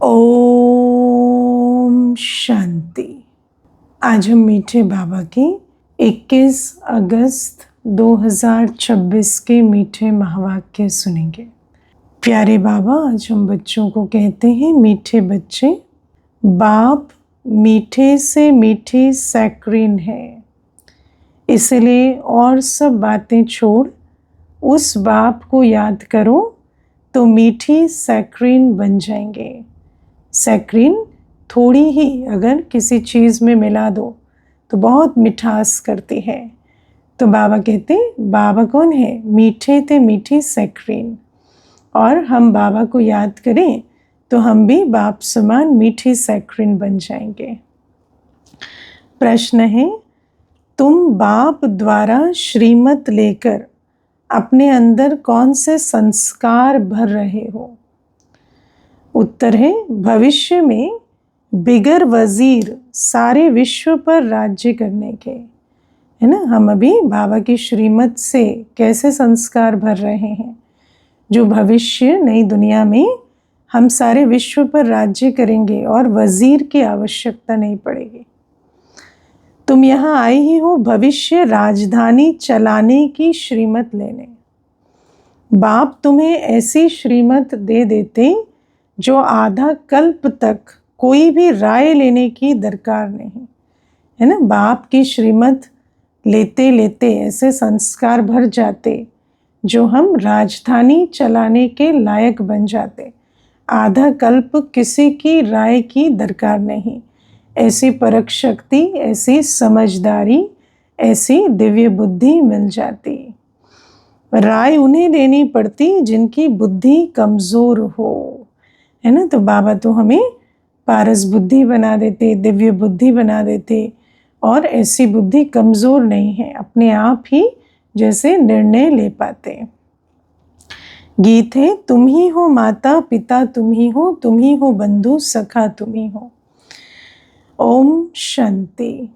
ओम शांति। आज हम मीठे बाबा की 21 अगस्त 2026 के मीठे महावाक्य सुनेंगे। प्यारे बाबा, आज हम बच्चों को कहते हैं, मीठे बच्चे, बाप मीठे से मीठी सैक्रीन है, इसलिए और सब बातें छोड़ उस बाप को याद करो तो मीठी सैक्रीन बन जाएंगे। सैक्रीन थोड़ी ही अगर किसी चीज़ में मिला दो तो बहुत मिठास करती है। तो बाबा कहते, बाबा कौन है? मीठे ते मीठी सैक्रीन। और हम बाबा को याद करें तो हम भी बाप समान मीठी सैक्रीन बन जाएंगे। प्रश्न है, तुम बाप द्वारा श्रीमत लेकर अपने अंदर कौन से संस्कार भर रहे हो? उत्तर है, भविष्य में बिगर वजीर सारे विश्व पर राज्य करने के। है ना, हम अभी बाबा की श्रीमत से कैसे संस्कार भर रहे हैं, जो भविष्य नई दुनिया में हम सारे विश्व पर राज्य करेंगे और वजीर की आवश्यकता नहीं पड़ेगी। तुम यहाँ आए ही हो भविष्य राजधानी चलाने की श्रीमत लेने। बाप तुम्हें ऐसी श्रीमत दे देते जो आधा कल्प तक कोई भी राय लेने की दरकार नहीं। है ना, बाप की श्रीमत लेते लेते ऐसे संस्कार भर जाते जो हम राजधानी चलाने के लायक बन जाते। आधा कल्प किसी की राय की दरकार नहीं। ऐसी परख शक्ति, ऐसी समझदारी, ऐसी दिव्य बुद्धि मिल जाती। राय उन्हें देनी पड़ती जिनकी बुद्धि कमज़ोर हो। है ना, तो बाबा तो हमें पारस बुद्धि बना देते, दिव्य बुद्धि बना देते, और ऐसी बुद्धि कमज़ोर नहीं है, अपने आप ही जैसे निर्णय ले पाते। गीत है, तुम ही हो माता पिता, तुम ही हो बंधु सखा, तुम ही हो। ओम शांति।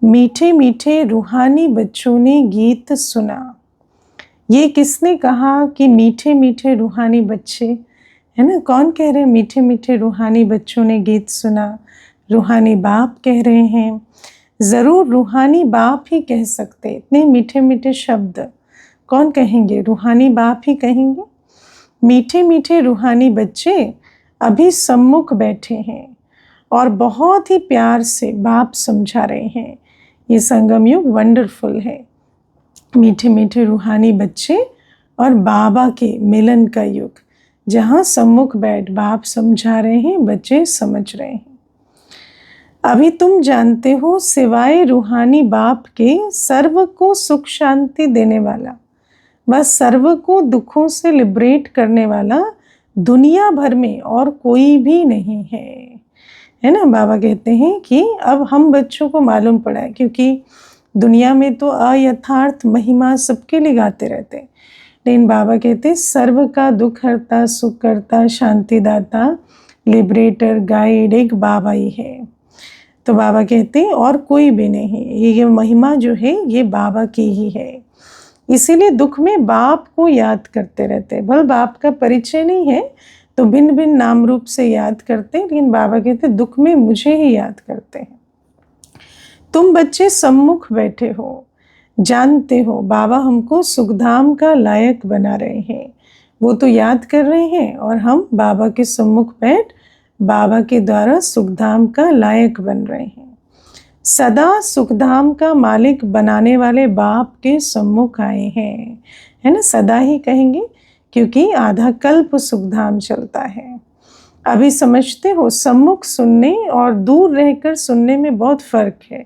मीठे मीठे रूहानी बच्चों ने गीत सुना। ये किसने कहा कि मीठे मीठे रूहानी बच्चे? है ना, कौन कह रहे हैं मीठे मीठे रूहानी बच्चों ने गीत सुना? रूहानी बाप कह रहे हैं। ज़रूर रूहानी बाप ही कह सकते, इतने मीठे मीठे शब्द कौन कहेंगे? रूहानी बाप ही कहेंगे। मीठे मीठे रूहानी बच्चे अभी सम्मुख बैठे हैं और बहुत ही प्यार से बाप समझा रहे हैं। ये संगम युग वंडरफुल है। मीठे मीठे रूहानी बच्चे और बाबा के मिलन का युग, जहाँ सम्मुख बैठ बाप समझा रहे हैं, बच्चे समझ रहे हैं। अभी तुम जानते हो, सिवाय रूहानी बाप के सर्व को सुख शांति देने वाला, बस सर्व को दुखों से लिबरेट करने वाला दुनिया भर में और कोई भी नहीं है। है ना, बाबा कहते हैं कि अब हम बच्चों को मालूम पड़ा है, क्योंकि दुनिया में तो अयथार्थ महिमा सबके लिए गाते रहते हैं, लेकिन बाबा कहते सर्व का दुख हरता, सुख करता, शांतिदाता, लिबरेटर, गाइड एक बाबा ही है। तो बाबा कहते और कोई भी नहीं, ये महिमा जो है ये बाबा की ही है। इसीलिए दुख में बाप को याद करते रहते। भले बाप का परिचय नहीं है तो भिन्न भिन्न नाम रूप से याद करते, लेकिन बाबा कहते दुख में मुझे ही याद करते हैं। तुम बच्चे सम्मुख बैठे हो, जानते हो बाबा हमको सुखधाम का लायक बना रहे हैं। वो तो याद कर रहे हैं और हम बाबा के सम्मुख बैठ बाबा के द्वारा सुखधाम का लायक बन रहे हैं। सदा सुखधाम का मालिक बनाने वाले बाप के सम्मुख आए हैं। है ना, सदा ही कहेंगे क्योंकि आधा कल्प सुखधाम चलता है। अभी समझते हो, सम्मुख सुनने और दूर रहकर सुनने में बहुत फर्क है।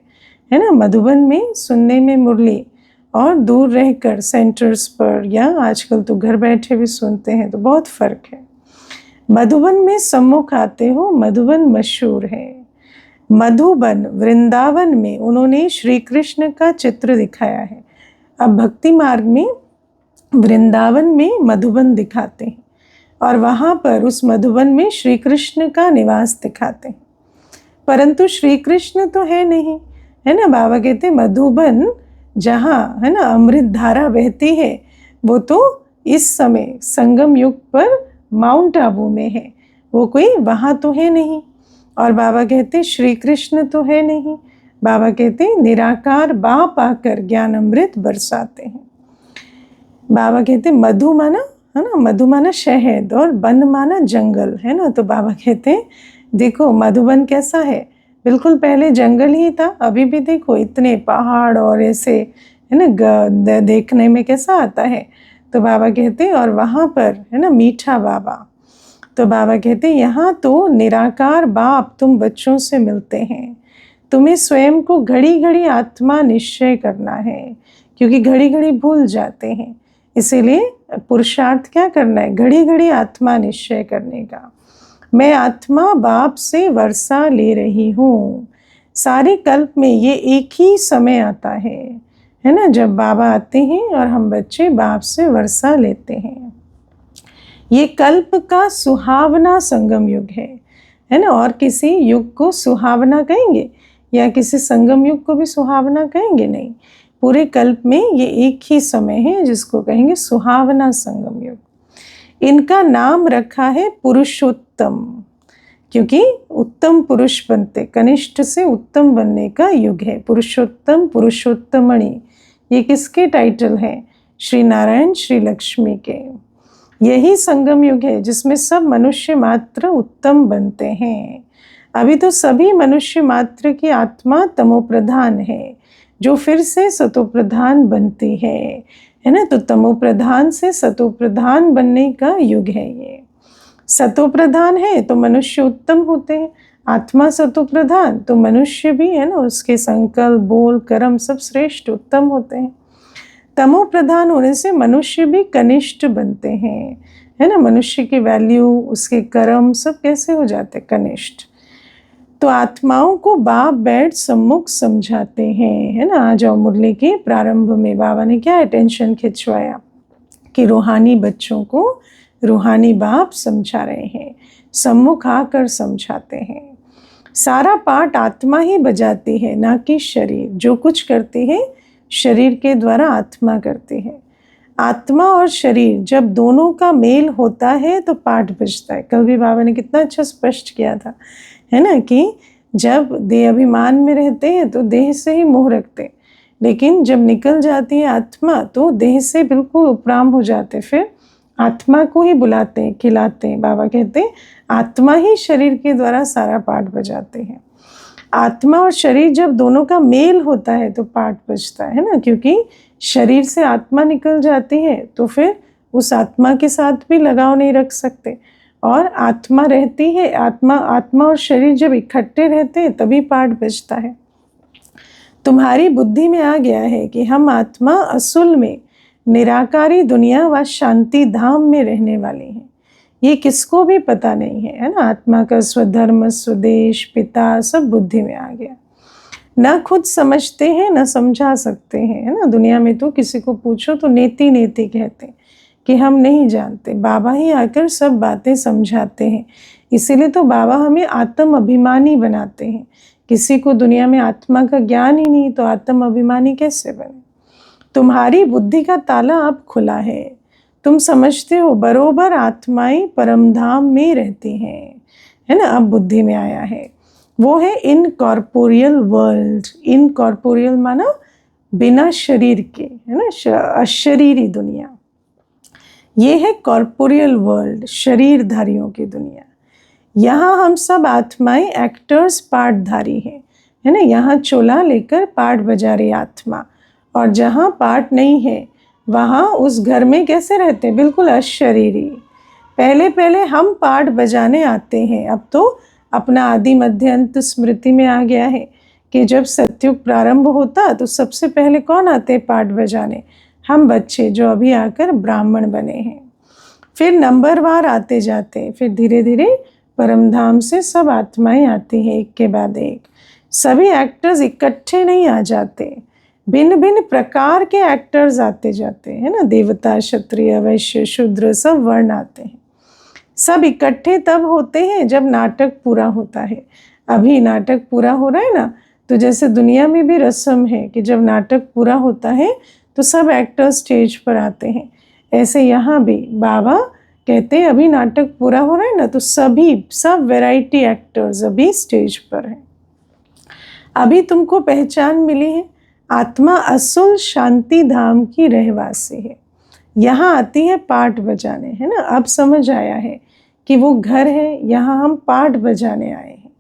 है ना, मधुबन में सुनने में मुरली और दूर रहकर सेंटर्स पर या आजकल तो घर बैठे भी सुनते हैं, तो बहुत फ़र्क है। मधुबन में सम्मुख आते हो, मधुबन मशहूर है। मधुबन वृंदावन में उन्होंने श्री कृष्ण का चित्र दिखाया है। अब भक्ति मार्ग में वृंदावन में मधुबन दिखाते हैं और वहाँ पर उस मधुबन में श्री कृष्ण का निवास दिखाते हैं, परंतु श्री कृष्ण तो है नहीं। है ना, बाबा कहते मधुबन जहाँ है ना अमृत धारा बहती है, वो तो इस समय संगम युग पर माउंट आबू में है। वो कोई वहाँ तो है नहीं। और बाबा कहते श्री कृष्ण तो है नहीं। बाबा कहते निराकार बाप आकर ज्ञान अमृत बरसाते हैं। बाबा कहते मधु माना, है ना, मधु माना शहद और वन माना जंगल, है ना। तो बाबा कहते देखो मधुबन कैसा है, बिल्कुल पहले जंगल ही था, अभी भी देखो इतने पहाड़ और ऐसे, है ना, देखने में कैसा आता है। तो बाबा कहते और वहाँ पर, है ना, मीठा बाबा। तो बाबा कहते यहाँ तो निराकार बाप तुम बच्चों से मिलते हैं। तुम्हें स्वयं को घड़ी घड़ी आत्मा निश्चय करना है, क्योंकि घड़ी घड़ी भूल जाते हैं। इसीलिए पुरुषार्थ क्या करना है, घड़ी घड़ी आत्मा निश्चय करने का। मैं आत्मा बाप से वर्षा ले रही हूँ। सारे कल्प में ये एक ही समय आता है ना, जब बाबा आते हैं और हम बच्चे बाप से वर्षा लेते हैं। ये कल्प का सुहावना संगम युग है ना। और किसी युग को सुहावना कहेंगे या किसी संगम युग को भी सुहावना कहेंगे? नहीं, पूरे कल्प में ये एक ही समय है जिसको कहेंगे सुहावना संगम युग। इनका नाम रखा है पुरुषोत्तम, क्योंकि उत्तम पुरुष बनते, कनिष्ठ से उत्तम बनने का युग है। पुरुषोत्तम, पुरुषोत्तमणि, ये किसके टाइटल हैं? श्री नारायण श्री लक्ष्मी के। यही संगम युग है जिसमें सब मनुष्य मात्र उत्तम बनते हैं। अभी तो सभी मनुष्य मात्र की आत्मा तमोप्रधान है, जो फिर से सतोप्रधान बनती है ना। तो तमोप्रधान से सतोप्रधान बनने का युग है ये। सतोप्रधान है तो मनुष्य उत्तम होते हैं, आत्मा सतोप्रधान तो मनुष्य भी, है ना, उसके संकल्प, बोल, कर्म सब श्रेष्ठ उत्तम होते हैं। तमो प्रधान होने से मनुष्य भी कनिष्ठ बनते हैं, है ना। मनुष्य की वैल्यू, उसके कर्म सब कैसे हो जाते, कनिष्ठ। तो आत्माओं को बाप बैठ सम्मुख समझाते हैं, है ना। आज और मुरली के प्रारंभ में बाबा ने क्या अटेंशन खिंचवाया कि रूहानी बच्चों को रूहानी बाप समझा रहे हैं, सम्मुख आकर समझाते हैं। सारा पाठ आत्मा ही बजाती है, ना कि शरीर। जो कुछ करती है शरीर के द्वारा आत्मा करती है। आत्मा और शरीर जब दोनों का मेल होता है तो पाठ बजता है। कल भी बाबा ने कितना अच्छा स्पष्ट किया था, है ना, कि जब देह अभिमान में रहते हैं तो देह से ही मोह रखते, लेकिन जब निकल जाती है आत्मा तो देह से बिल्कुल उपराम हो जाते, फिर आत्मा को ही बुलाते हैं, खिलाते हैं। बाबा कहते हैं आत्मा ही शरीर के द्वारा सारा पाठ बजाते हैं। आत्मा और शरीर जब दोनों का मेल होता है तो पाठ बजता है ना, क्योंकि शरीर से आत्मा निकल जाती है तो फिर उस आत्मा के साथ भी लगाव नहीं रख सकते, और आत्मा रहती है, आत्मा और शरीर जब इकट्ठे रहते हैं तभी पाठ बजता है। तुम्हारी बुद्धि में आ गया है कि हम आत्मा असूल में निराकारी दुनिया व शांति धाम में रहने वाले हैं। ये किसको भी पता नहीं है ना। आत्मा का स्वधर्म, स्वदेश, पिता सब बुद्धि में आ गया। न खुद समझते हैं न समझा सकते हैं, है ना। दुनिया में तो किसी को पूछो तो नेति नेति कहते हैं कि हम नहीं जानते। बाबा ही आकर सब बातें समझाते हैं। इसीलिए तो बाबा हमें आत्म अभिमानी बनाते हैं। किसी को दुनिया में आत्मा का ज्ञान ही नहीं तो आत्म अभिमानी कैसे बने। तुम्हारी बुद्धि का ताला अब खुला है। तुम समझते हो बरोबर आत्माएं परमधाम में रहती हैं, है ना। अब बुद्धि में आया है। वो है इनकॉर्पोरियल वर्ल्ड। इनकॉर्पोरियल माना बिना शरीर के, है ना, अशरीरी दुनिया। ये है कॉर्पोरियल वर्ल्ड, शरीरधारियों की दुनिया। यहाँ हम सब आत्माएं एक्टर्स, पाठधारी हैं, है ना। यहाँ चोला लेकर पाठ बजा रही आत्मा, और जहाँ पाठ नहीं है वहाँ उस घर में कैसे रहते हैं, बिल्कुल अशरीरी। पहले पहले हम पाठ बजाने आते हैं, अब तो अपना आदि मध्य अंत स्मृति में आ गया है कि जब सत्युग प्रारंभ होता तो सबसे पहले कौन आते पाठ बजाने, हम बच्चे जो अभी आकर ब्राह्मण बने हैं। फिर नंबरवार आते जाते, फिर धीरे धीरे परमधाम से सब आत्माएं आती हैं एक के बाद एक। सभी एक्टर्स इकट्ठे नहीं आ जाते, भिन्न भिन्न प्रकार के एक्टर्स आते जाते हैं ना। देवता, क्षत्रिय, वैश्य, शूद्र सब वर्ण आते हैं। सब इकट्ठे तब होते हैं जब नाटक पूरा होता है। अभी नाटक पूरा हो रहा है ना, तो जैसे दुनिया में भी रस्म है कि जब नाटक पूरा होता है तो सब एक्टर्स स्टेज पर आते हैं, ऐसे यहाँ भी बाबा कहते हैं अभी नाटक पूरा हो रहा है ना, तो सब वैरायटी एक्टर्स अभी स्टेज पर हैं। अभी तुमको पहचान मिली है, आत्मा असुल शांति धाम की रहवासी है। यहाँ आती है पाठ बजाने, है ना। अब समझ आया है कि वो घर है, यहाँ हम पाठ बजाने आए हैं।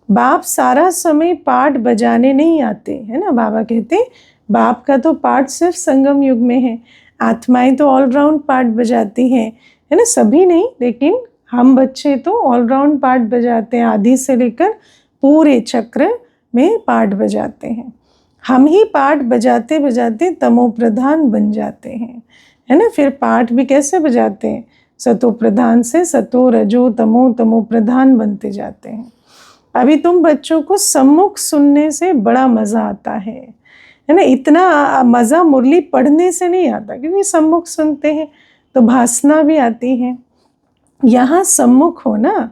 बाप सारा समय पाठ बजाने नहीं आते, है ना। बाबा कहते बाप का तो पाठ सिर्फ संगम युग में है, आत्माएं तो ऑलराउंड पाठ बजाती हैं, है ना। सभी नहीं, लेकिन हम बच्चे तो ऑलराउंड पाठ बजाते हैं, आदि से लेकर पूरे चक्र में पाठ बजाते हैं। हम ही पाठ बजाते बजाते तमो प्रधान बन जाते हैं, है ना। फिर पाठ भी कैसे बजाते हैं, सतो प्रधान से सतो रजो तमो, तमो प्रधान बनते जाते हैं। अभी तुम बच्चों को सम्मुख सुनने से बड़ा मज़ा आता है ना। इतना मज़ा मुरली पढ़ने से नहीं आता, क्योंकि सम्मुख सुनते हैं तो भासना भी आती है। यहाँ सम्मुख हो ना,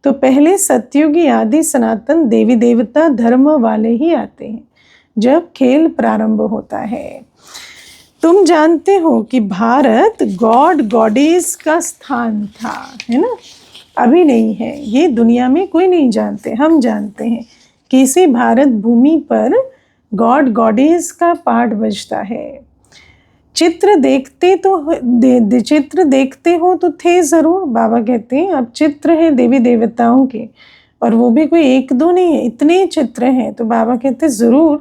तो पहले सतयुगी आदि सनातन देवी देवता धर्म वाले ही आते हैं जब खेल प्रारंभ होता है। तुम जानते हो कि भारत गॉड गॉडेस का स्थान था, है ना। अभी नहीं है, ये दुनिया में कोई नहीं जानते, हम जानते हैं कि इसी भारत भूमि पर गॉड गॉडेस का पाठ बजता है। चित्र देखते हो तो थे ज़रूर, बाबा कहते हैं अब चित्र है देवी देवताओं के, और वो भी कोई एक दो नहीं है, इतने चित्र हैं। तो बाबा कहते ज़रूर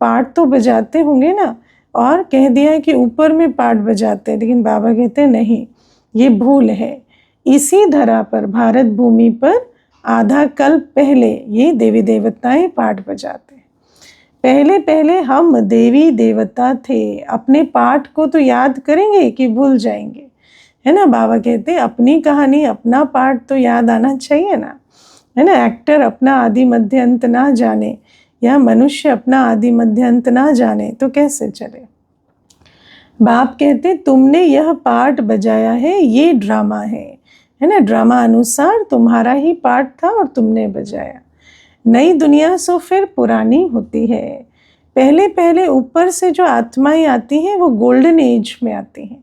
पाठ तो बजाते होंगे ना, और कह दिया कि ऊपर में पाठ बजाते हैं, लेकिन बाबा कहते नहीं, ये भूल है। इसी धरा पर भारत भूमि पर आधा कल्प पहले ये देवी देवताएं पाठ बजाते। पहले पहले हम देवी देवता थे, अपने पाठ को तो याद करेंगे कि भूल जाएंगे, है ना। बाबा कहते अपनी कहानी अपना पाठ तो याद आना चाहिए ना, है ना। एक्टर अपना आदि मध्य अंत ना जाने, या मनुष्य अपना आदि मध्य अंत ना जाने तो कैसे चले। बाप कहते तुमने यह पाठ बजाया है, ये ड्रामा है ना। ड्रामा अनुसार तुम्हारा ही पाठ था और तुमने बजाया। नई दुनिया सो फिर पुरानी होती है। पहले पहले ऊपर से जो आत्माएं आती हैं वो गोल्डन एज में आती हैं,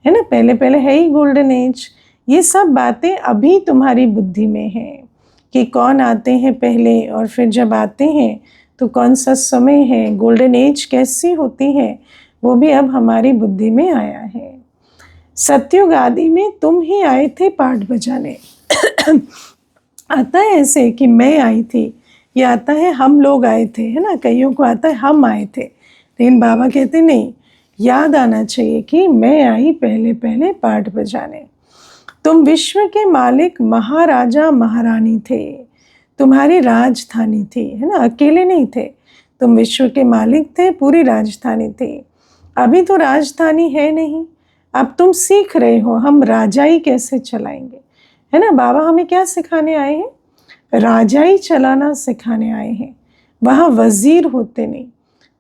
है ना। पहले पहले है ही गोल्डन एज। ये सब बातें अभी तुम्हारी बुद्धि में हैं कि कौन आते हैं पहले, और फिर जब आते हैं तो कौन सा समय है, गोल्डन एज कैसी होती है, वो भी अब हमारी बुद्धि में आया है। सतयुग आदि में तुम ही आए थे पाठ बजाने। आता है ऐसे कि मैं आई थी, या आता है हम लोग आए थे, है ना। कईयों को आता है हम आए थे, लेकिन बाबा कहते नहीं, याद आना चाहिए कि मैं आई पहले पहले पाठ बजाने। तुम विश्व के मालिक महाराजा महारानी थे, तुम्हारी राजधानी थी, है ना। अकेले नहीं थे, तुम विश्व के मालिक थे, पूरी राजधानी थी। अभी तो राजधानी है नहीं, अब तुम सीख रहे हो हम राजाई कैसे चलाएंगे, है ना। बाबा हमें क्या सिखाने आए हैं, राजाई चलाना सिखाने आए हैं। वहाँ वजीर होते नहीं,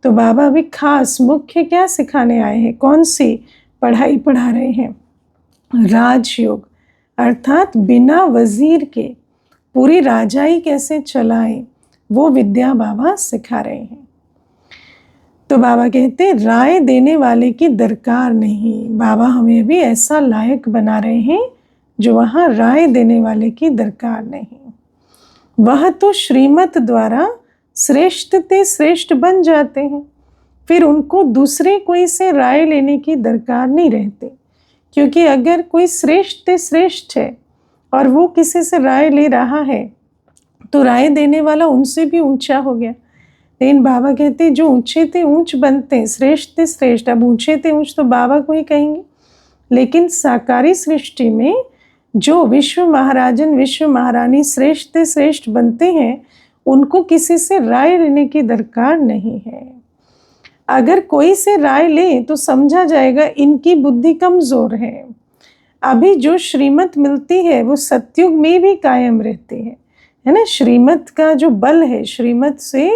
तो बाबा अभी खास मुख्य क्या सिखाने आए हैं, कौन सी पढ़ाई पढ़ा रहे हैं, राजयोग, अर्थात बिना वजीर के पूरी राजाई कैसे चलाएं, वो विद्या बाबा सिखा रहे हैं। तो बाबा कहते राय देने वाले की दरकार नहीं, बाबा हमें भी ऐसा लायक बना रहे हैं जो वहाँ राय देने वाले की दरकार नहीं। वह तो श्रीमत द्वारा श्रेष्ठ ते श्रेष्ठ बन जाते हैं, फिर उनको दूसरे कोई से राय लेने की दरकार नहीं रहती, क्योंकि अगर कोई श्रेष्ठ ते श्रेष्ठ है और वो किसी से राय ले रहा है तो राय देने वाला उनसे भी ऊंचा हो गया। लेकिन बाबा कहते जो ऊंचे थे ऊंच बनते हैं, श्रेष्ठ थे श्रेष्ठ, अब ऊंचे थे ऊंच तो बाबा को ही कहेंगे। लेकिन साकारी सृष्टि में जो विश्व महाराजन विश्व महारानी श्रेष्ठ से श्रेष्ठ बनते हैं, उनको किसी से राय लेने की दरकार नहीं है। अगर कोई से राय ले तो समझा जाएगा इनकी बुद्धि कमजोर है। अभी जो श्रीमत मिलती है वो सतयुग में भी कायम रहती है ना। श्रीमत का जो बल है, श्रीमत से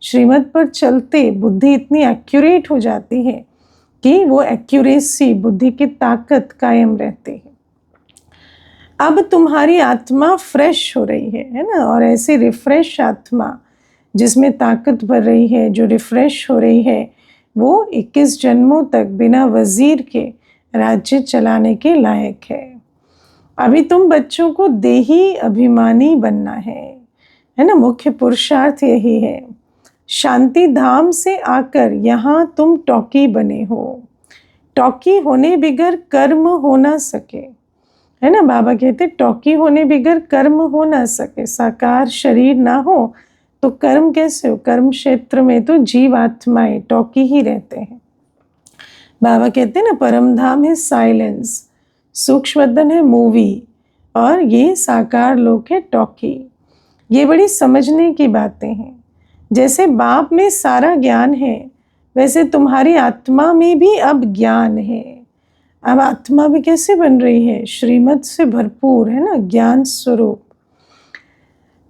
श्रीमत पर चलते बुद्धि इतनी एक्यूरेट हो जाती है कि वो एक्यूरेसी, बुद्धि की ताकत कायम रहती है। अब तुम्हारी आत्मा फ्रेश हो रही है ना, और ऐसी रिफ्रेश आत्मा जिसमें ताकत भर रही है, जो रिफ्रेश हो रही है, वो 21 जन्मों तक बिना वजीर के राज्य चलाने के लायक है। अभी तुम बच्चों को देही अभिमानी बनना है ना, मुख्य पुरुषार्थ यही है। शांति धाम से आकर यहाँ तुम टॉकी बने हो। टॉकी होने बिगर कर्म हो ना सके, है ना। बाबा कहते टॉकी होने बिगर कर्म हो ना सके। साकार शरीर ना हो तो कर्म कैसे हो। कर्म क्षेत्र में तो जीव आत्माएं टॉकी ही रहते हैं। बाबा कहते हैं ना, परम धाम है साइलेंस, सूक्ष्मदन है मूवी, और ये साकार लोक है टॉकी। ये बड़ी समझने की बातें हैं। जैसे बाप में सारा ज्ञान है, वैसे तुम्हारी आत्मा में भी अब ज्ञान है। अब आत्मा भी कैसे बन रही है, श्रीमत से भरपूर, है ना, ज्ञान स्वरूप।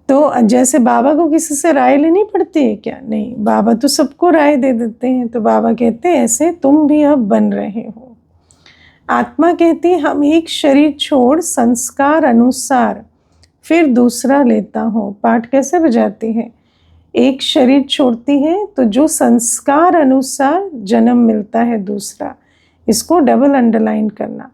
तो जैसे बाबा को किसी से राय लेनी पड़ती है क्या? नहीं, बाबा तो सबको राय दे देते हैं। तो बाबा कहते हैं ऐसे तुम भी अब बन रहे हो। आत्मा कहती है हम एक शरीर छोड़ संस्कार अनुसार फिर दूसरा लेता हूँ। पाठ कैसे बजाती है? एक शरीर छोड़ती है तो जो संस्कार अनुसार जन्म मिलता है दूसरा। इसको डबल अंडरलाइन करना।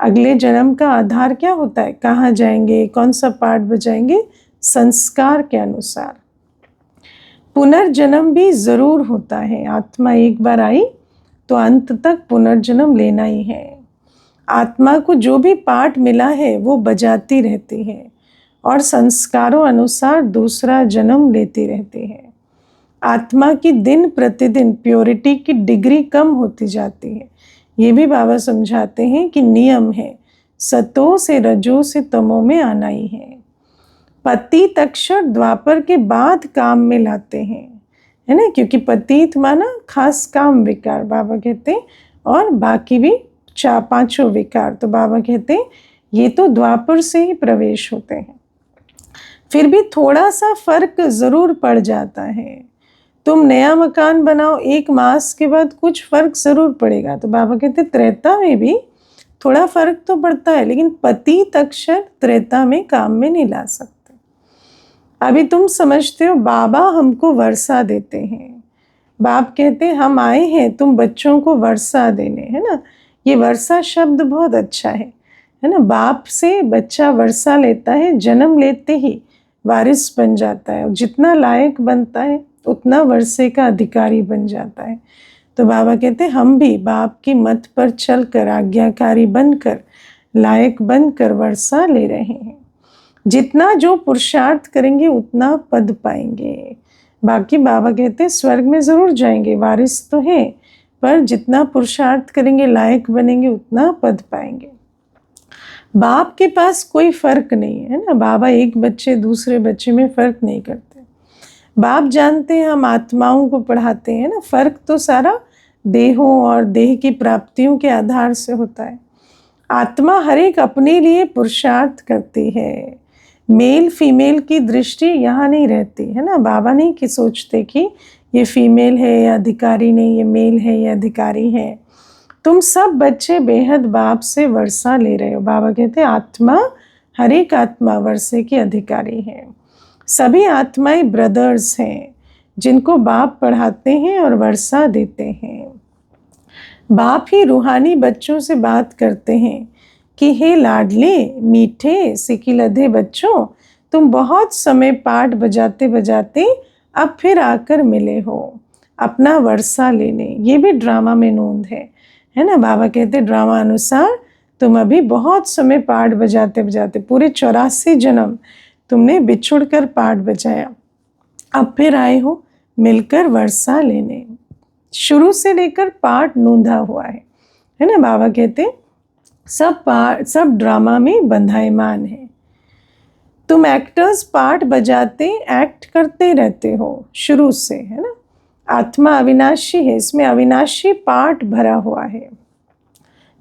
अगले जन्म का आधार क्या होता है, कहाँ जाएंगे, कौन सा पाठ बजाएंगे, संस्कार के अनुसार। पुनर्जन्म भी जरूर होता है। आत्मा एक बार आई तो अंत तक पुनर्जन्म लेना ही है। आत्मा को जो भी पाठ मिला है वो बजाती रहती है और संस्कारों अनुसार दूसरा जन्म लेती रहती है। आत्मा की दिन प्रतिदिन प्योरिटी की डिग्री कम होती जाती है। ये भी बाबा समझाते हैं कि नियम है, सतो से रजो से तमो में आना ही है। पतित अक्षर द्वापर के बाद काम में लाते हैं, है ना, क्योंकि पतित माना खास काम विकार बाबा कहते हैं, और बाकी भी पांचों विकार। तो बाबा कहते हैं ये तो द्वापर से ही प्रवेश होते हैं। फिर भी थोड़ा सा फर्क जरूर पड़ जाता है। तुम नया मकान बनाओ, 1 मास के बाद कुछ फर्क जरूर पड़ेगा। तो बाबा कहते त्रेता में भी थोड़ा फर्क तो पड़ता है, लेकिन पतित अक्षर त्रेता में काम में नहीं ला सकते। अभी तुम समझते हो बाबा हमको वर्षा देते हैं। बाप कहते हैं हम आए हैं तुम बच्चों को वर्षा देने, है ना। ये वर्षा शब्द बहुत अच्छा है ना। बाप से बच्चा वर्षा लेता है, जन्म लेते ही वारिस बन जाता है। जितना लायक बनता है उतना वर्षे का अधिकारी बन जाता है। तो बाबा कहते हैं हम भी बाप की मत पर चलकर आज्ञाकारी बनकर लायक बनकर वर्षा ले रहे हैं। जितना जो पुरुषार्थ करेंगे उतना पद पाएंगे। बाकी बाबा कहते हैं स्वर्ग में जरूर जाएंगे, वारिस तो है, पर जितना पुरुषार्थ करेंगे लायक बनेंगे उतना पद पाएंगे। बाप के पास कोई फर्क नहीं है ना। बाबा एक बच्चे दूसरे बच्चे में फर्क नहीं करते। बाप जानते हैं हम आत्माओं को पढ़ाते हैं ना। फर्क तो सारा देहों और देह की प्राप्तियों के आधार से होता है। आत्मा हर एक अपने लिए पुरुषार्थ करती है। मेल फीमेल की दृष्टि यहाँ नहीं रहती, है ना। बाबा नहीं कि सोचते कि ये फीमेल है या अधिकारी नहीं, ये मेल है या अधिकारी है। तुम सब बच्चे बेहद बाप से वर्षा ले रहे हो। बाबा कहते हैं आत्मा, हर एक आत्मा वर्षे की अधिकारी है। सभी आत्माएं ब्रदर्स हैं जिनको बाप पढ़ाते हैं और वर्षा देते हैं। बाप ही रूहानी बच्चों से बात करते हैं कि हे लाडले मीठे सिकिलधे बच्चों, तुम बहुत समय पाठ बजाते बजाते अब फिर आकर मिले हो अपना वर्षा लेने। ये भी ड्रामा में नोंद है ना। बाबा कहते ड्रामा अनुसार तुम अभी बहुत समय पाठ बजाते बजाते, पूरे 84 जन्म तुमने बिछुड़ कर पाठ बजाया, अब फिर आए हो मिलकर वर्षा लेने। शुरू से लेकर पाठ नोंधा हुआ है ना। बाबा कहते सब ड्रामा में बंधाईमान है। तुम एक्टर्स पाठ बजाते एक्ट करते रहते हो शुरू से, है ना। आत्मा अविनाशी है, इसमें अविनाशी पाठ भरा हुआ है।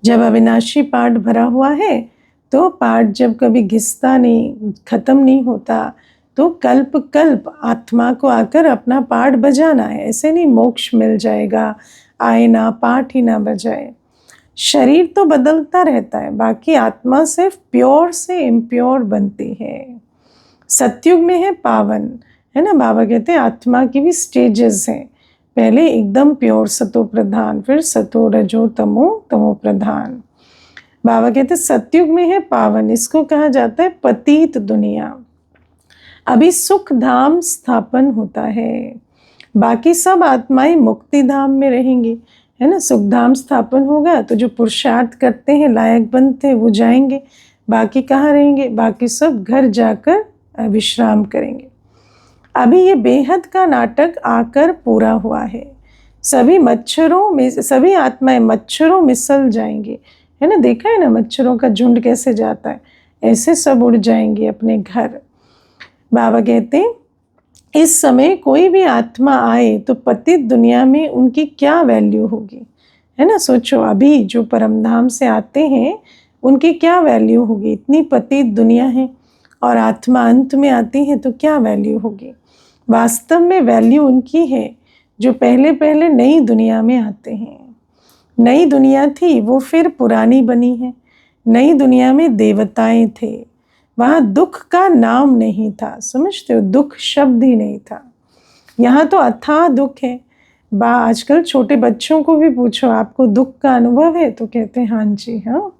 जब अविनाशी पाठ भरा हुआ है तो पाठ जब कभी घिसता नहीं, खत्म नहीं होता, तो कल्प कल्प आत्मा को आकर अपना पाठ बजाना है। ऐसे नहीं मोक्ष मिल जाएगा, आए ना पाठ ही ना बजाए। शरीर तो बदलता रहता है, बाकी आत्मा सिर्फ प्योर से इम्प्योर बनती है। सतयुग में है पावन, है ना। बाबा कहते हैं आत्मा की भी स्टेजेस हैं। पहले एकदम प्योर सतो प्रधान, फिर सतो रजो तमो तमो प्रधान। बाबा कहते सतयुग में है पावन, इसको कहा जाता है पतित दुनिया। अभी सुख धाम स्थापन होता है, बाकी सब आत्माएं मुक्ति धाम में रहेंगी, है ना। सुख धाम स्थापन होगा तो जो पुरुषार्थ करते हैं, लायक बनते हैं, वो जाएंगे। बाकी कहाँ रहेंगे? बाकी सब घर जाकर विश्राम करेंगे। अभी ये बेहद का नाटक आकर पूरा हुआ है। सभी मच्छरों में, सभी आत्माएं मच्छरों मिसल जाएंगी, है ना। देखा है ना मच्छरों का झुंड कैसे जाता है, ऐसे सब उड़ जाएंगे अपने घर। बाबा कहते हैं इस समय कोई भी आत्मा आए तो पतित दुनिया में उनकी क्या वैल्यू होगी, है ना। सोचो, अभी जो परमधाम से आते हैं उनकी क्या वैल्यू होगी। इतनी पतित दुनिया है और आत्मा अंत में आती है तो क्या वैल्यू होगी। वास्तव में वैल्यू उनकी है जो पहले पहले नई दुनिया में आते हैं। नई दुनिया थी, वो फिर पुरानी बनी है। नई दुनिया में देवताएं थे, वहाँ दुख का नाम नहीं था, समझते हो, दुख शब्द ही नहीं था। यहाँ तो अथाह दुख है। आजकल छोटे बच्चों को भी पूछो आपको दुख का अनुभव है, तो कहते हैं हाँ जी हाँ।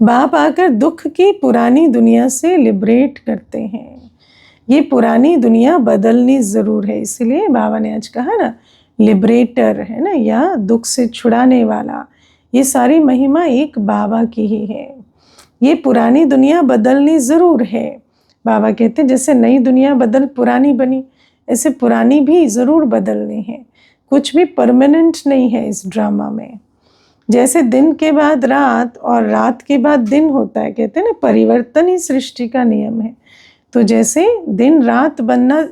बाप आकर दुख की पुरानी दुनिया से लिबरेट करते हैं। ये पुरानी दुनिया बदलनी ज़रूर है, इसलिए बाबा ने आज कहा ना लिबरेटर, है ना, या दुख से छुड़ाने वाला। ये सारी महिमा एक बाबा की ही है। ये पुरानी दुनिया बदलनी ज़रूर है। बाबा कहते जैसे नई दुनिया बदल पुरानी बनी, ऐसे पुरानी भी ज़रूर बदलनी है। कुछ भी परमानेंट नहीं है इस ड्रामा में। जैसे दिन के बाद रात और रात के बाद दिन होता है, कहते हैं ना परिवर्तन ही सृष्टि का नियम है। तो जैसे दिन रात बनना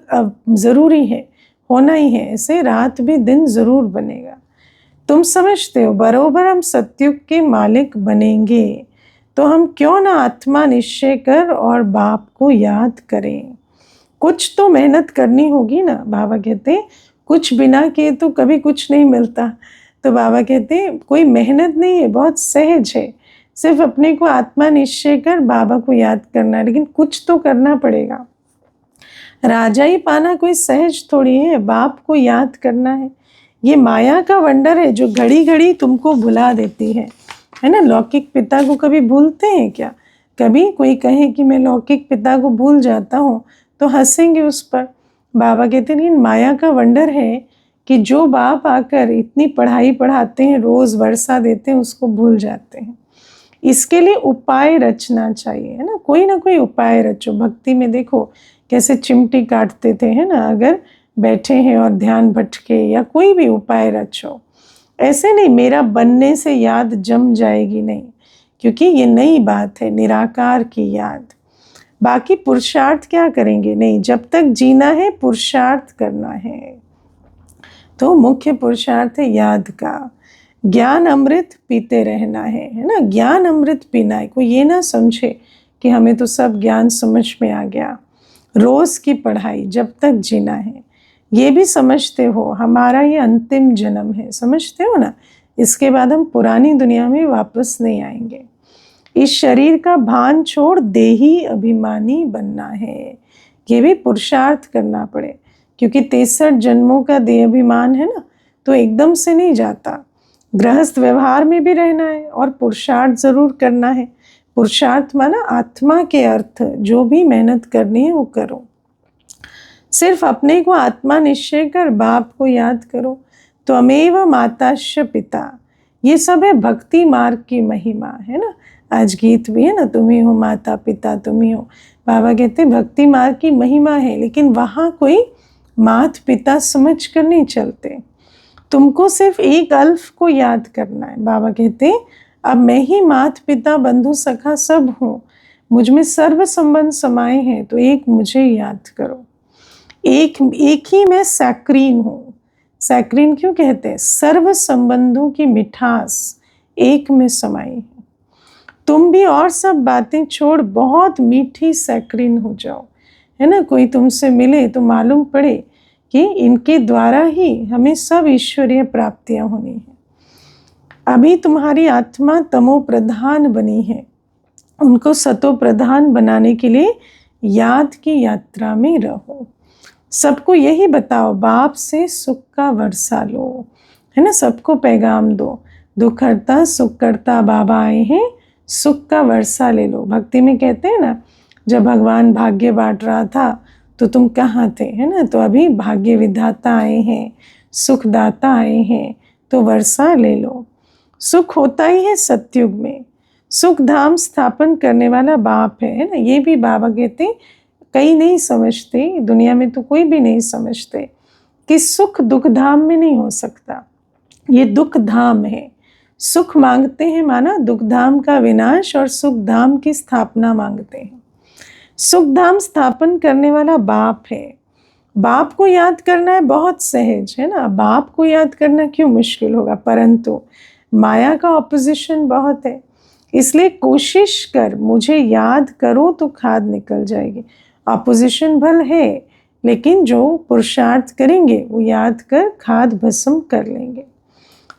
ज़रूरी है, होना ही है, ऐसे रात भी दिन ज़रूर बनेगा। तुम समझते हो बरोबर हम सतयुग के मालिक बनेंगे, तो हम क्यों ना आत्मा निश्चय कर और बाप को याद करें। कुछ तो मेहनत करनी होगी ना। बाबा कहते हैं कुछ बिना किए तो कभी कुछ नहीं मिलता। तो बाबा कहते हैं कोई मेहनत नहीं है, बहुत सहज है। सिर्फ अपने को आत्मा निश्चय कर बाबा को याद करना है, लेकिन कुछ तो करना पड़ेगा। राजा ही पाना कोई सहज थोड़ी है, बाप को याद करना है। ये माया का वंडर है जो घड़ी घड़ी तुमको भुला देती है ना। लौकिक पिता को कभी भूलते हैं क्या? कभी कोई कहे कि मैं लौकिक पिता को भूल जाता हूँ तो हंसेंगे उस पर। बाबा कहते हैं माया का वंडर है कि जो बाप आकर इतनी पढ़ाई पढ़ाते हैं, रोज़ वर्षा देते हैं, उसको भूल जाते हैं। इसके लिए उपाय रचना चाहिए, है ना। कोई ना कोई उपाय रचो। भक्ति में देखो कैसे चिमटी काटते थे, है ना, अगर बैठे हैं और ध्यान भटके, या कोई भी उपाय रचो। ऐसे नहीं मेरा बनने से याद जम जाएगी, नहीं, क्योंकि ये नई बात है, निराकार की याद। बाकी पुरुषार्थ क्या करेंगे? नहीं, जब तक जीना है पुरुषार्थ करना है। तो मुख्य पुरुषार्थ है याद का। ज्ञान अमृत पीते रहना है ना। ज्ञान अमृत पीना है। कोई ये ना समझे कि हमें तो सब ज्ञान समझ में आ गया। रोज़ की पढ़ाई जब तक जीना है। ये भी समझते हो हमारा ये अंतिम जन्म है, समझते हो ना। इसके बाद हम पुरानी दुनिया में वापस नहीं आएंगे। इस शरीर का भान छोड़ देही अभिमानी बनना है। ये भी पुरुषार्थ करना पड़े, क्योंकि 63 जन्मों का देह अभिमान है ना, तो एकदम से नहीं जाता। गृहस्थ व्यवहार में भी रहना है और पुरुषार्थ ज़रूर करना है। पुरुषार्थ माना आत्मा के अर्थ, जो भी मेहनत करनी है वो करो। सिर्फ अपने को आत्मा निश्चय कर बाप को याद करो। तो अमेव माताश्च पिता, ये सब है भक्ति मार्ग की महिमा, है ना। आज गीत भी है ना, तुम ही हो माता पिता, तुम ही हो। बाबा कहते भक्ति मार्ग की महिमा है, लेकिन वहाँ कोई मात पिता समझ कर नहीं चलते। तुमको सिर्फ एक अल्फ को याद करना है। बाबा कहते अब मैं ही मात पिता बंधु सखा सब हूँ, मुझ में सर्व संबंध समाये हैं, तो एक मुझे याद करो। एक ही मैं सैक्रीन हूँ। सैक्रीन क्यों कहते हैं? सर्व संबंधों की मिठास एक में समाई है। तुम भी और सब बातें छोड़ बहुत मीठी सैक्रीन हो जाओ, है ना। कोई तुमसे मिले तो मालूम पड़े कि इनके द्वारा ही हमें सब ईश्वरीय प्राप्तियां होनी है। अभी तुम्हारी आत्मा तमो प्रधान बनी है, उनको सतो प्रधान बनाने के लिए याद की यात्रा में रहो। सबको यही बताओ, बाप से सुख का वर्षा लो, है ना। सबको पैगाम दो, दुख हरता सुख करता बाबा आए हैं, सुख का वर्षा ले लो। भक्ति में कहते हैं ना, जब भगवान भाग्य बांट रहा था तो तुम कहाँ थे, है ना। तो अभी भाग्य विधाता आए हैं, सुखदाता आए हैं, तो वर्षा ले लो। सुख होता ही है सतयुग में, सुख धाम स्थापन करने वाला बाप है ना। ये भी बाबा कहते, कई नहीं समझते, दुनिया में तो कोई भी नहीं समझते कि सुख दुख धाम में नहीं हो सकता। ये दुख धाम है। सुख मांगते हैं माना दुख धाम का विनाश, और सुख धाम की स्थापना मांगते हैं। सुख धाम स्थापन करने वाला बाप है। बाप को याद करना है बहुत सहज, है ना। बाप को याद करना क्यों मुश्किल होगा, परंतु माया का ऑपोजिशन बहुत है। इसलिए कोशिश कर, मुझे याद करो तो खाद निकल जाएगी। ऑपोजिशन भल है, लेकिन जो पुरुषार्थ करेंगे वो याद कर खाद भस्म कर लेंगे।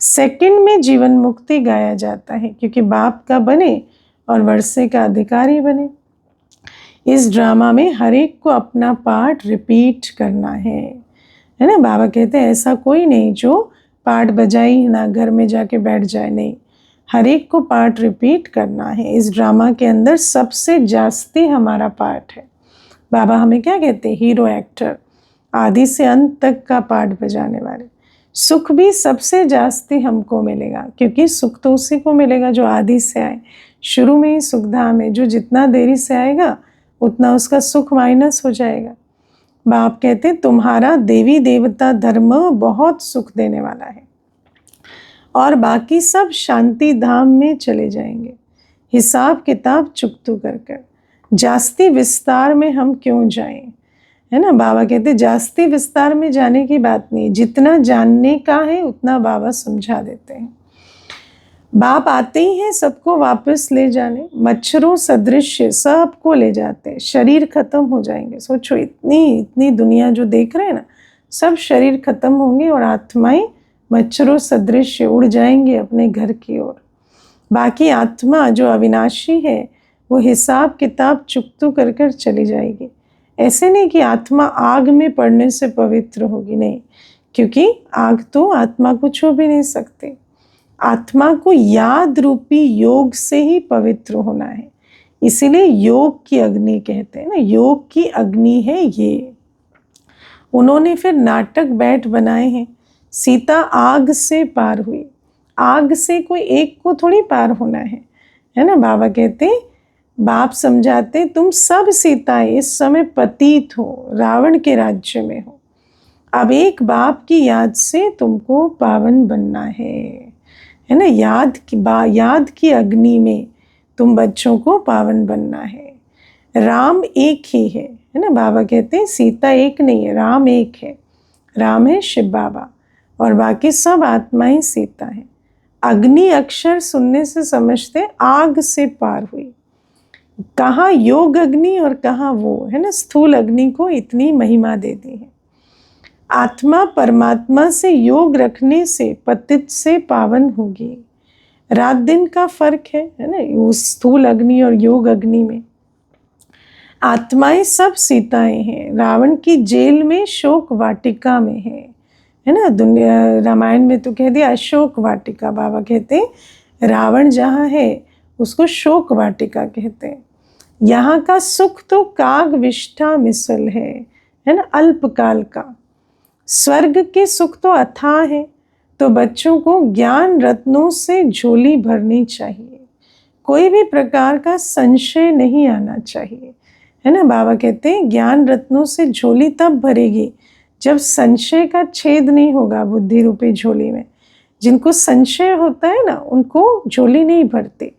सेकंड में जीवन मुक्ति गाया जाता है, क्योंकि बाप का बने और वर्षे का अधिकारी बने। इस ड्रामा में हर एक को अपना पार्ट रिपीट करना है ना। बाबा कहते हैं ऐसा कोई नहीं जो पार्ट बजाई ना घर में जाके बैठ जाए, नहीं, हर एक को पार्ट रिपीट करना है। इस ड्रामा के अंदर सबसे जास्ती हमारा पार्ट है। बाबा हमें क्या कहते हैं, हीरो एक्टर, आदि से अंत तक का पार्ट बजाने वाले। सुख भी सबसे जास्ती हमको मिलेगा, क्योंकि सुख तो उसी को मिलेगा जो आदि से आए। शुरू में ही सुखधाम है, जो जितना देरी से आएगा उतना उसका सुख माइनस हो जाएगा। बाप कहते तुम्हारा देवी देवता धर्म बहुत सुख देने वाला है, और बाकी सब शांति धाम में चले जाएंगे। हिसाब किताब चुकतू कर कर, जास्ती विस्तार में हम क्यों जाएं, है ना। बाबा कहते जास्ती विस्तार में जाने की बात नहीं, जितना जानने का है उतना बाबा समझा देते हैं। बाप आते ही हैं सबको वापस ले जाने, मच्छरों सदृश सबको ले जाते हैं। शरीर खत्म हो जाएंगे। सोचो, इतनी दुनिया जो देख रहे हैं ना, सब शरीर खत्म होंगे और आत्माएं मच्छरों सदृश उड़ जाएंगे अपने घर की ओर। बाकी आत्मा जो अविनाशी है वो हिसाब किताब चुकतू कर कर चली जाएगी। ऐसे नहीं कि आत्मा आग में पड़ने से पवित्र होगी, नहीं, क्योंकि आग तो आत्मा को छू भी नहीं सकती। आत्मा को याद रूपी योग से ही पवित्र होना है। इसीलिए योग की अग्नि कहते हैं ना, योग की अग्नि है ये। उन्होंने फिर नाटक बैठ बनाए हैं। सीता आग से पार हुई, आग से कोई एक को थोड़ी पार होना है ना। बाबा कहते, बाप समझाते तुम सब सीताएं इस समय पतित हो, रावण के राज्य में हो। अब एक बाप की याद से तुमको पावन बनना है ना। याद की अग्नि में तुम बच्चों को पावन बनना है। राम एक ही है ना। बाबा कहते हैं सीता एक नहीं है, राम एक है। राम है शिव बाबा, और बाकी सब आत्माएं सीता है। अग्नि अक्षर सुनने से समझते आग से पार हुई। कहाँ योग अग्नि और कहाँ वो, है ना। स्थूल अग्नि को इतनी महिमा दे दी है। आत्मा परमात्मा से योग रखने से पतित से पावन होगी। रात दिन का फर्क है ना, उस स्थूल अग्नि और योग अग्नि में। आत्माएं सब सीताएं हैं। रावण की जेल में शोक वाटिका में है ना। दुनिया रामायण में तो कह दिया अशोक वाटिका। बाबा कहते रावण जहाँ है उसको शोक वाटिका कहते हैं। यहाँ का सुख तो काग विष्ठा मिसल है ना, अल्पकाल का। स्वर्ग के सुख तो अथाह है। तो बच्चों को ज्ञान रत्नों से झोली भरनी चाहिए, कोई भी प्रकार का संशय नहीं आना चाहिए, है ना। बाबा कहते हैं ज्ञान रत्नों से झोली तब भरेगी जब संशय का छेद नहीं होगा बुद्धि रूपी झोली में। जिनको संशय होता है ना, उनको झोली नहीं भरती।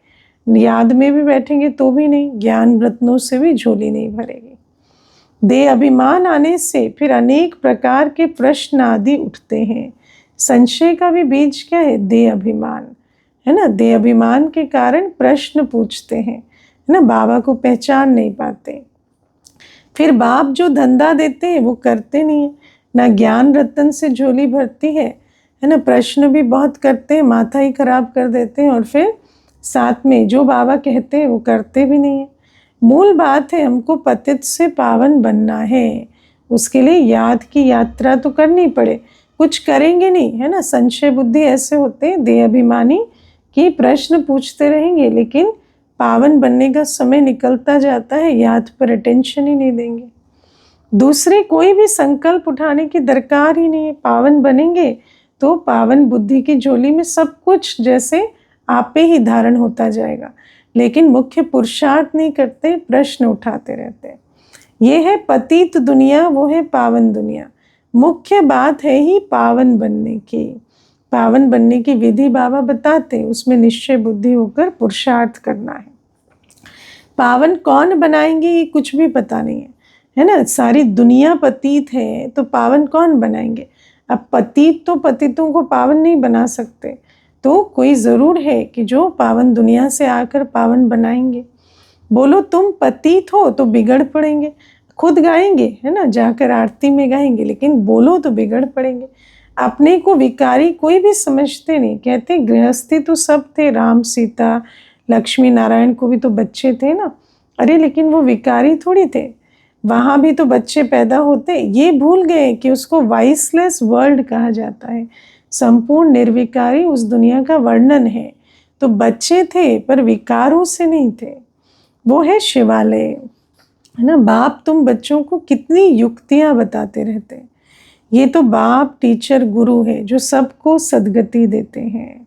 याद में भी बैठेंगे तो भी नहीं, ज्ञान रत्नों से भी झोली नहीं भरेगी। देह अभिमान आने से फिर अनेक प्रकार के प्रश्न आदि उठते हैं। संशय का भी बीज क्या है, देह अभिमान, है ना। देह अभिमान के कारण प्रश्न पूछते हैं, है ना। बाबा को पहचान नहीं पाते। फिर बाप जो धंधा देते हैं वो करते नहीं है ना। ज्ञान रत्न से झोली भरती है ना। प्रश्न भी बहुत करते हैं, माथा ही खराब कर देते हैं, और फिर साथ में जो बाबा कहते हैं वो करते भी नहीं है। मूल बात है हमको पतित से पावन बनना है। उसके लिए याद की यात्रा तो करनी पड़े, कुछ करेंगे नहीं, है ना। संशय बुद्धि ऐसे होते हैं देह अभिमानी कि प्रश्न पूछते रहेंगे, लेकिन पावन बनने का समय निकलता जाता है, याद पर अटेंशन ही नहीं देंगे। दूसरे कोई भी संकल्प उठाने की दरकार ही नहीं है। पावन बनेंगे तो पावन बुद्धि की झोली में सब कुछ जैसे आपे ही धारण होता जाएगा, लेकिन मुख्य पुरुषार्थ नहीं करते, प्रश्न उठाते रहते हैं। ये है पतित दुनिया, वो है पावन दुनिया। मुख्य बात है ही पावन बनने की। पावन बनने की विधि बाबा बताते, उसमें निश्चय बुद्धि होकर पुरुषार्थ करना है। पावन कौन बनाएंगे ये कुछ भी पता नहीं है ना। सारी दुनिया पतित है तो पावन कौन बनाएंगे। अब पतित तो पतितों को पावन नहीं बना सकते, तो कोई ज़रूर है कि जो पावन दुनिया से आकर पावन बनाएंगे। बोलो तुम पतित हो तो बिगड़ पड़ेंगे, खुद गाएंगे, है ना, जाकर आरती में गाएंगे, लेकिन बोलो तो बिगड़ पड़ेंगे। अपने को विकारी कोई भी समझते नहीं। कहते गृहस्थी तो सब थे, राम सीता लक्ष्मी नारायण को भी तो बच्चे थे ना। अरे लेकिन वो विकारी थोड़ी थे, वहाँ भी तो बच्चे पैदा होते। ये भूल गए कि उसको वाइसलेस वर्ल्ड कहा जाता है, संपूर्ण निर्विकारी उस दुनिया का वर्णन है। तो बच्चे थे पर विकारों से नहीं थे, वो है शिवालय, है ना। बाप तुम बच्चों को कितनी युक्तियाँ बताते रहते हैं। ये तो बाप टीचर गुरु है जो सबको सद्गति देते हैं,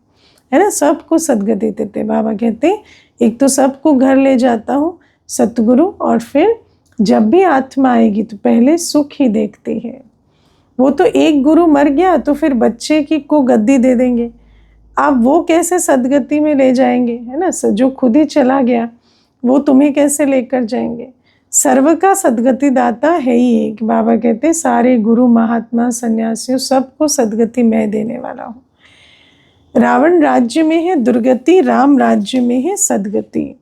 है ना, सबको सद्गति देते। बाबा कहते एक तो सबको घर ले जाता हूँ सतगुरु, और फिर जब भी आत्मा आएगी तो पहले सुख ही देखती है। वो तो एक गुरु मर गया तो फिर बच्चे की को गद्दी दे देंगे, आप वो कैसे सद्गति में ले जाएंगे, है ना। जो खुद ही चला गया वो तुम्हें कैसे लेकर जाएंगे। सर्व का सद्गति दाता है ही एक। बाबा कहते सारे गुरु महात्मा सन्यासियों सबको सद्गति मैं देने वाला हूँ। रावण राज्य में है दुर्गति, राम राज्य में है सद्गति।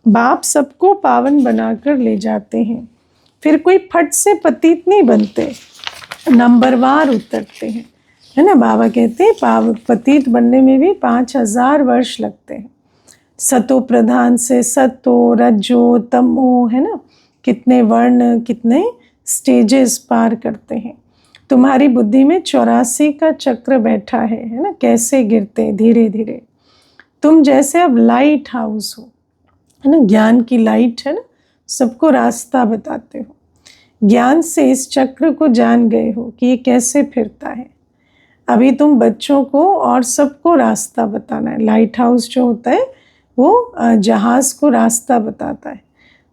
बाप सबको पावन बनाकर ले जाते हैं, फिर कोई फट से पतित नहीं बनते, नंबरवार उतरते हैं, है ना। बाबा कहते हैं पतित बनने में भी 5000 वर्ष लगते हैं। सतो प्रधान से सतो रजो तमो, है ना, कितने वर्ण कितने स्टेजेस पार करते हैं। तुम्हारी बुद्धि में 84 का चक्र बैठा है ना, कैसे गिरते धीरे धीरे। तुम जैसे अब लाइट हाउस हो, है ना, ज्ञान की लाइट, है ना, सबको रास्ता बताते हो। ज्ञान से इस चक्र को जान गए हो कि ये कैसे फिरता है। अभी तुम बच्चों को और सबको रास्ता बताना है। लाइट हाउस जो होता है वो जहाज को रास्ता बताता है।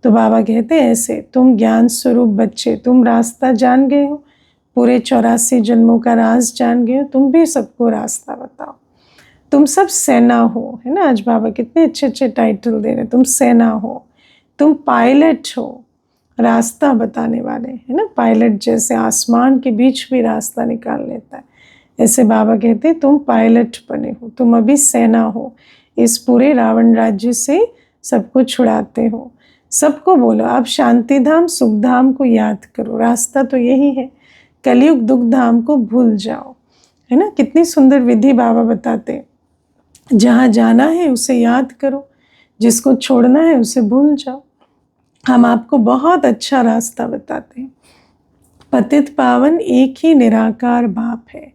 तो बाबा कहते हैं ऐसे तुम ज्ञान स्वरूप बच्चे, तुम रास्ता जान गए हो, पूरे 84 जन्मों का राज जान गए हो, तुम भी सबको रास्ता बताओ। तुम सब सेना हो, है ना। आज बाबा कितने अच्छे अच्छे टाइटल दे रहे हैं। तुम सेना हो, तुम पायलट हो, रास्ता बताने वाले, है ना। पायलट जैसे आसमान के बीच भी रास्ता निकाल लेता है, ऐसे बाबा कहते हैं तुम पायलट बने हो, तुम अभी सेना हो, इस पूरे रावण राज्य से सबको छुड़ाते हो। सबको बोलो आप शांति धाम सुख धाम को याद करो, रास्ता तो यही है। कलयुग दुख धाम को भूल जाओ, है ना। कितनी सुंदर विधि बाबा बताते। जहाँ जाना है उसे याद करो, जिसको छोड़ना है उसे भूल जाओ। हम आपको बहुत अच्छा रास्ता बताते हैं। पतित पावन एक ही निराकार बाप है,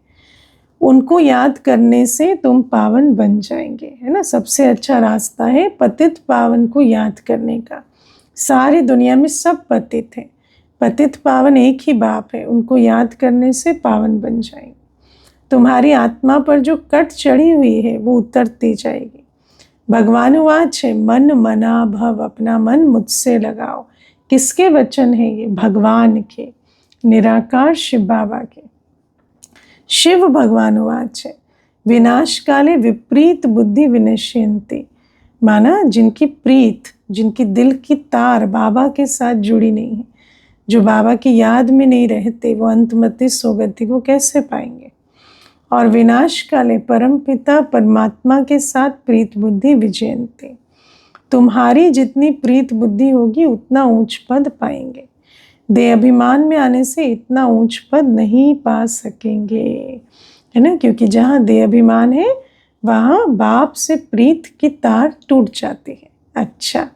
उनको याद करने से तुम पावन बन जाएंगे, है ना। सबसे अच्छा रास्ता है पतित पावन को याद करने का। सारी दुनिया में सब पतित हैं, पतित पावन एक ही बाप है, उनको याद करने से पावन बन जाएंगे। तुम्हारी आत्मा पर जो कट चढ़ी हुई है वो उतरती जाएगी। भगवान वाच है मन मना भव, अपना मन मुझसे लगाओ। किसके वचन है ये? भगवान के, निराकार शिव बाबा के। शिव भगवान वाच है विनाश काले विपरीत बुद्धि विनश्यन्ति, माना जिनकी प्रीत, जिनकी दिल की तार बाबा के साथ जुड़ी नहीं है, जो बाबा की याद में नहीं रहते, वो अंतमति सोगति को कैसे पाएंगे। और विनाश काले परम पिता परमात्मा के साथ प्रीत बुद्धि विजयन्ति, तुम्हारी जितनी प्रीत बुद्धि होगी उतना ऊंच पद पाएंगे। देह अभिमान में आने से इतना ऊंच पद नहीं पा सकेंगे, है ना, क्योंकि जहाँ देह अभिमान है वहाँ बाप से प्रीत की तार टूट जाती है। अच्छा,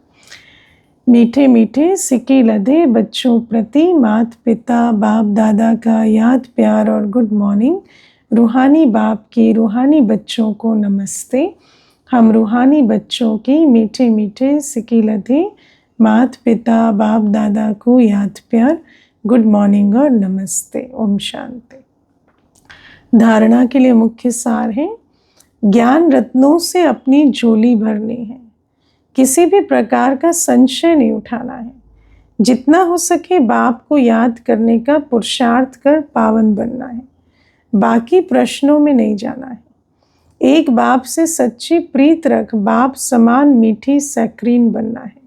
मीठे मीठे सिक्के लदे बच्चों प्रति माता पिता बाप दादा का याद प्यार और गुड मॉर्निंग। रूहानी बाप की रूहानी बच्चों को नमस्ते। हम रूहानी बच्चों की मीठे मीठे सिकीलते माता पिता बाप दादा को याद प्यार गुड मॉर्निंग और नमस्ते। ओम शांति। धारणा के लिए मुख्य सार है, ज्ञान रत्नों से अपनी झोली भरनी है। किसी भी प्रकार का संशय नहीं उठाना है। जितना हो सके बाप को याद करने का पुरुषार्थ कर पावन बनना है। बाकी प्रश्नों में नहीं जाना है। एक बाप से सच्ची प्रीत रख बाप समान मीठी सैक्रीन बनना है।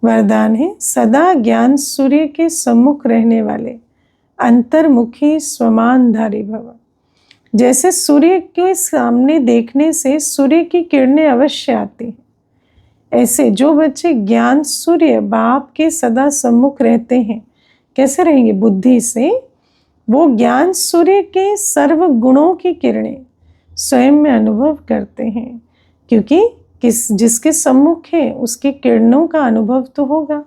वरदान है, सदा ज्ञान सूर्य के सम्मुख रहने वाले अंतर्मुखी स्वमानधारी भव। जैसे सूर्य के सामने देखने से सूर्य की किरणें अवश्य आती हैं, ऐसे जो बच्चे ज्ञान सूर्य बाप के सदा सम्मुख रहते हैं, कैसे रहेंगे? बुद्धि से वो ज्ञान सूर्य के सर्व गुणों की किरणें स्वयं में अनुभव करते हैं, क्योंकि जिसके सम्मुख है उसकी किरणों का अनुभव तो होगा।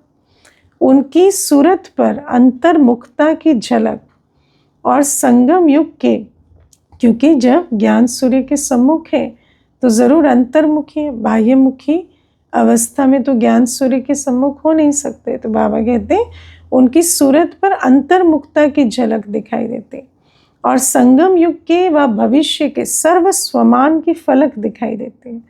उनकी सूरत पर अंतर्मुखता की झलक और संगम युग के, क्योंकि जब ज्ञान सूर्य के सम्मुख है तो जरूर अंतर्मुखी है। बाह्यमुखी अवस्था में तो ज्ञान सूर्य के सम्मुख हो नहीं सकते। तो बाबा कहते हैं उनकी सूरत पर अंतर्मुखता की झलक दिखाई देती और संगम युग के व भविष्य के सर्व स्वमान की फलक दिखाई देती है।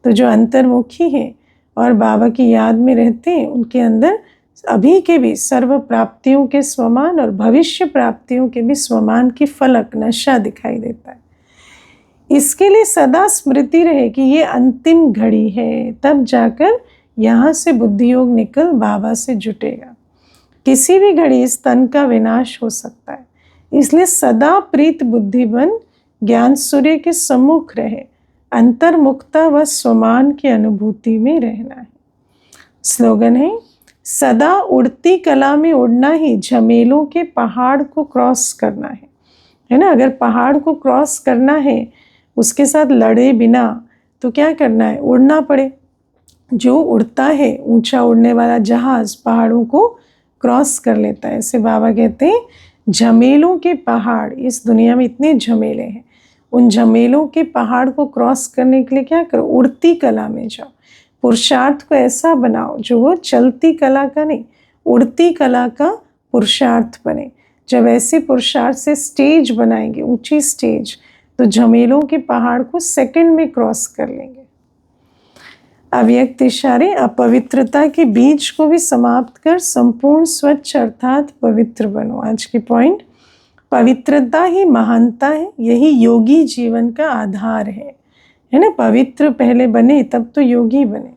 तो जो अंतर्मुखी है और बाबा की याद में रहते हैं, उनके अंदर अभी के भी सर्व प्राप्तियों के स्वमान और भविष्य प्राप्तियों के भी स्वमान की फलक नशा दिखाई देता है। इसके लिए सदा स्मृति रहे कि ये अंतिम घड़ी है, तब जाकर यहाँ से बुद्धि योग निकल बाबा से जुटेगा। किसी भी घड़ी इस तन का विनाश हो सकता है, इसलिए सदा प्रीत बुद्धि बन ज्ञान सूर्य के सम्मुख रहे, अंतर्मुखता व स्वमान की अनुभूति में रहना है। स्लोगन है, सदा उड़ती कला में उड़ना ही झमेलों के पहाड़ को क्रॉस करना है ना। अगर पहाड़ को क्रॉस करना है, उसके साथ लड़े बिना, तो क्या करना है? उड़ना पड़े। जो उड़ता है, ऊंचा उड़ने वाला जहाज पहाड़ों को क्रॉस कर लेता है। ऐसे बाबा कहते हैं झमेलों के पहाड़, इस दुनिया में इतने झमेले हैं, उन झमेलों के पहाड़ को क्रॉस करने के लिए क्या करो? उड़ती कला में जाओ। पुरुषार्थ को ऐसा बनाओ जो वो चलती कला का नहीं, उड़ती कला का पुरुषार्थ बने। जब ऐसे पुरुषार्थ से स्टेज बनाएंगे, ऊंची स्टेज, तो झमेलों के पहाड़ को सेकंड में क्रॉस कर लेंगे। अव्यक्त इशारे, अपवित्रता के बीज को भी समाप्त कर संपूर्ण स्वच्छ अर्थात पवित्र बनो। आज की पॉइंट, पवित्रता ही महानता है, यही योगी जीवन का आधार है ना। पवित्र पहले बने तब तो योगी बने।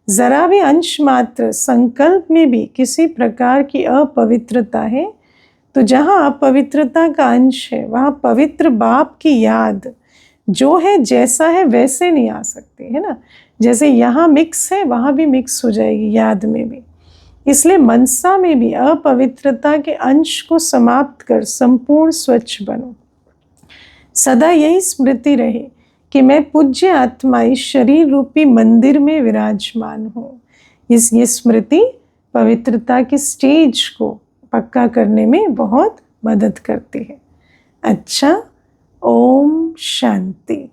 जरा भी अंश मात्र संकल्प में भी किसी प्रकार की अपवित्रता है, तो जहाँ अपवित्रता का अंश है वहाँ पवित्र बाप की याद जो है जैसा है वैसे नहीं आ सकती, है ना। जैसे यहाँ मिक्स है वहाँ भी मिक्स हो जाएगी याद में भी। इसलिए मनसा में भी अपवित्रता के अंश को समाप्त कर संपूर्ण स्वच्छ बनो। सदा यही स्मृति रहे कि मैं पूज्य आत्मा इस शरीर रूपी मंदिर में विराजमान हूँ। ये स्मृति पवित्रता की स्टेज को पक्का करने में बहुत मदद करती है। अच्छा, ओम शांति।